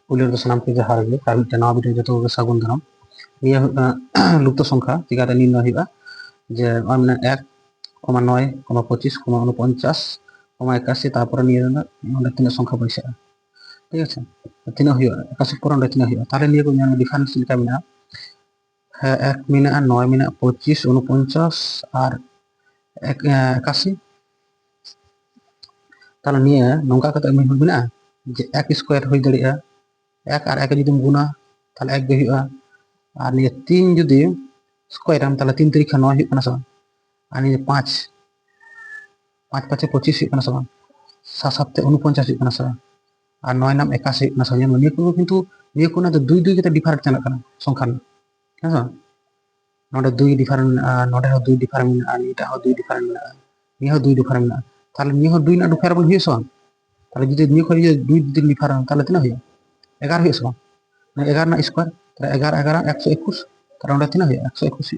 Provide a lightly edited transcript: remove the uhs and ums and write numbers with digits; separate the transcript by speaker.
Speaker 1: ᱯᱩᱭᱞᱳ ᱨᱮᱫᱚ ᱥᱟᱱᱟᱢ ᱠᱚ ᱡᱚᱦᱟᱨ ᱜᱮ ᱟᱨ ᱢᱤᱫᱴᱮᱱ ᱱᱟᱣᱟ ᱵᱷᱤᱰᱤᱭᱳ ᱡᱚᱛᱚ ᱠᱚᱜᱮ ᱥᱟᱹᱜᱩᱱ ᱫᱟᱨᱟᱢ। ᱱᱤᱭᱟᱹ লুপ্ত সংখ্যা চিকাতে নির্ণয় হইবা যে মানে 1,9, 25, 49, 81 তারপরে নিয়ে অনেক তিনটা সংখ্যা বসে ঠিক আছে তিনা হইবা 81 পরে অনেক তিনা হইবা তাহলে নিয়ে কোন ডিফারেন্স লেখা মেনা হ্যাঁ 1 মেনা 9 মেনা 25, 49 আর 81 তাহলে নিয়ে নঙ্কা কাতে মেনা যে 1 স্কয়ার হই দাঁড়িয়া 1 আর 1 যদি গুণা তাহলে 1 গে হইবা আর নিয়ে 3 যদি স্কয়ার আম তাহলে 3 3 9 হই কানা সমান আর নিয়ে 5 5 5 25 হই কানা সমান 7 7 49 হই কানা সমান আর 9 নাম 81 হই কানা সমান নিয়ে কিন্তু নিয়ে কোন তো 2 2 কাতে ডিফারেন্ট চালা কানা সংখ্যা হ্যাঁ নটা 2 ডিফারেন্ট নটা 2 ডিফারেন্ট আর এটা 2 ডিফারেন্ট নিয়ে 2 ডিফারেন্ট তাহলে নিয়ে 2 না ডিফারেন্ট হই সমান তাহলে যদি নিয়ে করি 2 2 ডিফারেন্ট তাহলে তিনা হই 11 হই সমান 11 না স্কয়ার তাহলে 11 11 121 তাহলে ওটা তিনা হই 121 হই